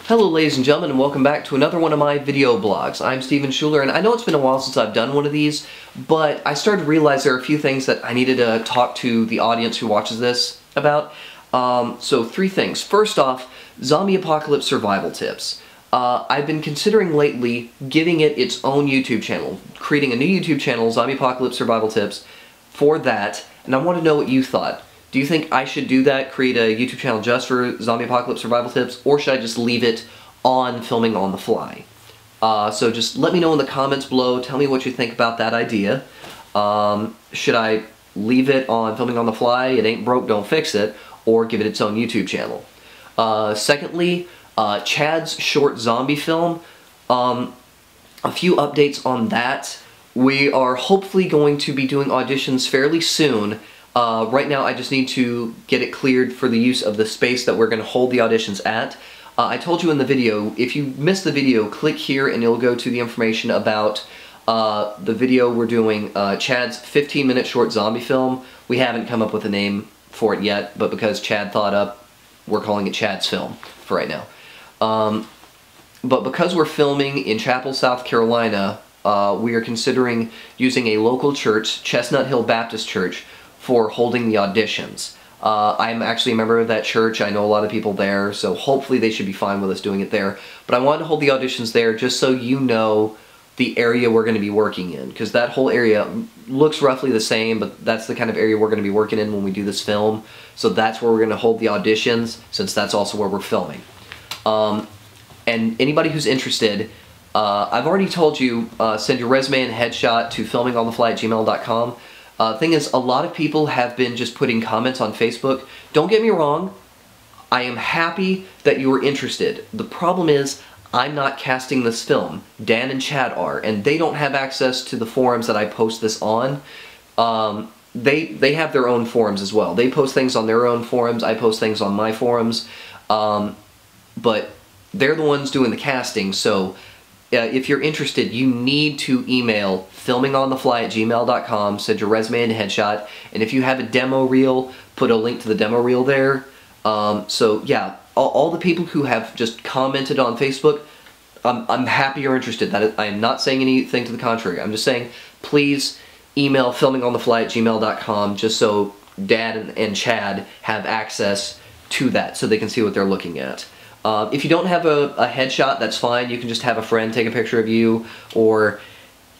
Hello ladies and gentlemen, and welcome back to another one of my video blogs. I'm Steven Shuler, and I know it's been a while since I've done one of these, but I started to realize there are a few things that I needed to talk to the audience who watches this about. So three things. First off, zombie apocalypse survival tips. I've been considering lately giving it its own YouTube channel, creating a new YouTube channel, Zombie Apocalypse Survival Tips, for that, and I want to know what you thought. Do you think I should do that, create a YouTube channel just for Zombie Apocalypse Survival Tips, or should I just leave it on filming on the fly? So just let me know in the comments below, tell me what you think about that idea. Should I leave it on filming on the fly, it ain't broke, don't fix it, or give it its own YouTube channel? Secondly, Chad's short zombie film, a few updates on that. We are hopefully going to be doing auditions fairly soon. Right now I just need to get it cleared for the use of the space that we're going to hold the auditions at. I told you in the video, if you missed the video, click here and it'll go to the information about the video we're doing, Chad's 15-minute short zombie film. We haven't come up with a name for it yet, but because Chad thought up, we're calling it Chad's film for right now. But because we're filming in Chapel, South Carolina, we are considering using a local church, Chestnut Hill Baptist Church, for holding the auditions. I'm actually a member of that church. I know a lot of people there, so hopefully they should be fine with us doing it there. But I wanted to hold the auditions there just so you know the area we're going to be working in, because that whole area looks roughly the same, but that's the kind of area we're going to be working in when we do this film. So that's where we're going to hold the auditions, since that's also where we're filming. And anybody who's interested, I've already told you, send your resume and headshot to filmingonthefly@gmail.com. Thing is, a lot of people have been just putting comments on Facebook. Don't get me wrong, I am happy that you are interested. The problem is, I'm not casting this film. Dan and Chad are, and they don't have access to the forums that I post this on. They have their own forums as well. They post things on their own forums, I post things on my forums, but they're the ones doing the casting, so if you're interested, you need to email filmingonthefly@gmail.com, send your resume and headshot, and if you have a demo reel, put a link to the demo reel there. So yeah, all the people who have just commented on Facebook, I'm happy you're interested. I am not saying anything to the contrary. I'm just saying, please email filmingonthefly@gmail.com just so Dad and Chad have access to that so they can see what they're looking at. If you don't have a headshot, that's fine. You can just have a friend take a picture of you, or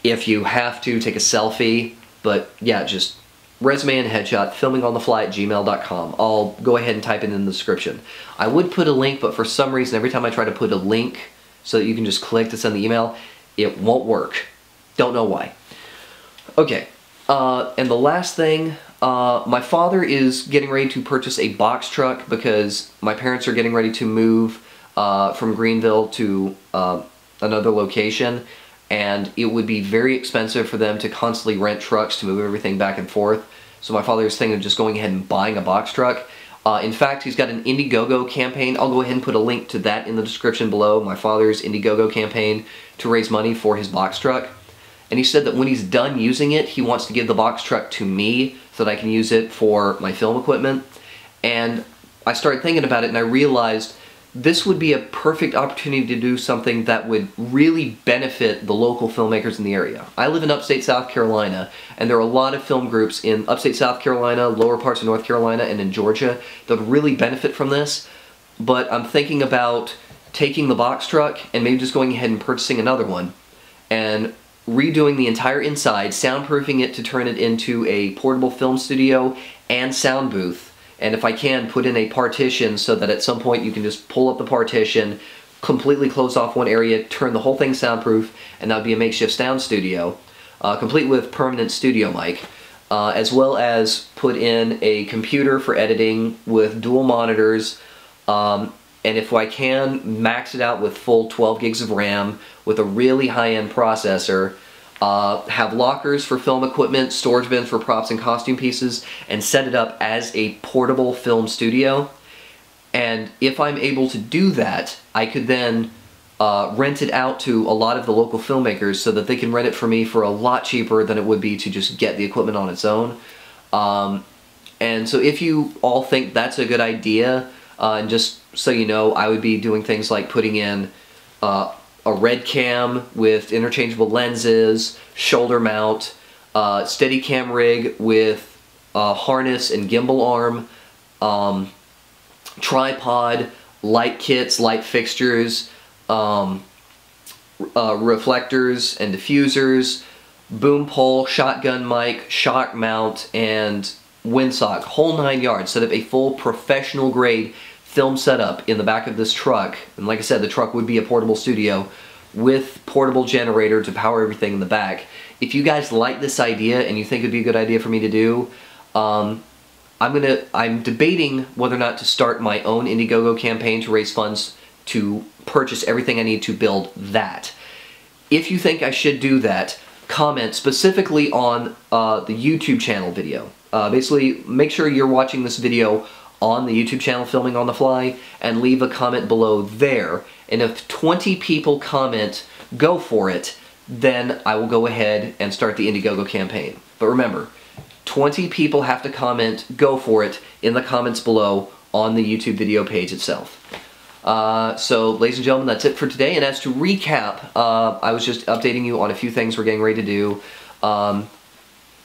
if you have to, take a selfie. But yeah, just resume and headshot, filmingonthefly@gmail.com. I'll go ahead and type it in the description. I would put a link, but for some reason, every time I try to put a link so that you can just click to send the email, it won't work. Don't know why. Okay, and the last thing, my father is getting ready to purchase a box truck because my parents are getting ready to move from Greenville to another location, and it would be very expensive for them to constantly rent trucks to move everything back and forth. So my father is thinking of just going ahead and buying a box truck. In fact, he's got an Indiegogo campaign. I'll go ahead and put a link to that in the description below, my father's Indiegogo campaign to raise money for his box truck. And he said that when he's done using it, he wants to give the box truck to me so that I can use it for my film equipment. And I started thinking about it and I realized this would be a perfect opportunity to do something that would really benefit the local filmmakers in the area. I live in upstate South Carolina, and there are a lot of film groups in upstate South Carolina, lower parts of North Carolina, and in Georgia that would really benefit from this. But I'm thinking about taking the box truck and maybe just going ahead and purchasing another one and redoing the entire inside, soundproofing it to turn it into a portable film studio and sound booth. And if I can, put in a partition so that at some point you can just pull up the partition, completely close off one area, turn the whole thing soundproof, and that would be a makeshift sound studio, complete with permanent studio mic, as well as put in a computer for editing with dual monitors, and if I can, max it out with full 12 gigs of RAM with a really high-end processor, have lockers for film equipment, storage bins for props and costume pieces, and set it up as a portable film studio. And if I'm able to do that, I could then rent it out to a lot of the local filmmakers so that they can rent it for me for a lot cheaper than it would be to just get the equipment on its own. And so if you all think that's a good idea, And just so you know, I would be doing things like putting in a red cam with interchangeable lenses, shoulder mount, Steadicam rig with harness and gimbal arm, tripod, light kits, light fixtures, reflectors and diffusers, boom pole, shotgun mic, shock mount, and windsock, whole 9 yards. Set up a full professional grade film setup in the back of this truck. And like I said, the truck would be a portable studio with portable generator to power everything in the back. If you guys like this idea and you think it'd be a good idea for me to do, I'm debating whether or not to start my own Indiegogo campaign to raise funds to purchase everything I need to build that. If you think I should do that, comment specifically on the YouTube channel video. Basically, make sure you're watching this video on the YouTube channel Filming on the Fly, and leave a comment below there. And if 20 people comment, go for it, then I will go ahead and start the Indiegogo campaign. But remember, 20 people have to comment, go for it, in the comments below on the YouTube video page itself. So, ladies and gentlemen, that's it for today. And as to recap, I was just updating you on a few things we're getting ready to do.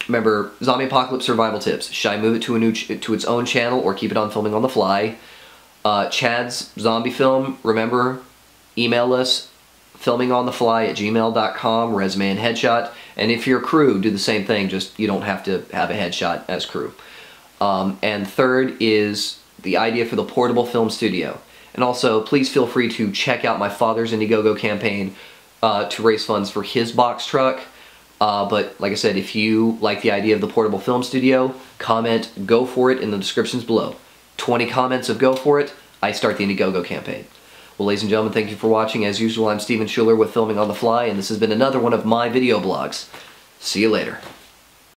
Remember, Zombie Apocalypse Survival Tips. Should I move it to its own channel or keep it on Filming on the Fly? Chad's Zombie Film, remember, email us, filmingonthefly@gmail.com, resume and headshot. And if you're crew, do the same thing, just you don't have to have a headshot as crew. And third is the idea for the portable film studio. And also, please feel free to check out my father's Indiegogo campaign to raise funds for his box truck. But like I said, if you like the idea of the portable film studio, comment "go for it" in the descriptions below. 20 comments of "go for it," I start the Indiegogo campaign. Well, ladies and gentlemen, thank you for watching. As usual, I'm Steven Shuler with Filming on the Fly, and this has been another one of my video blogs. See you later.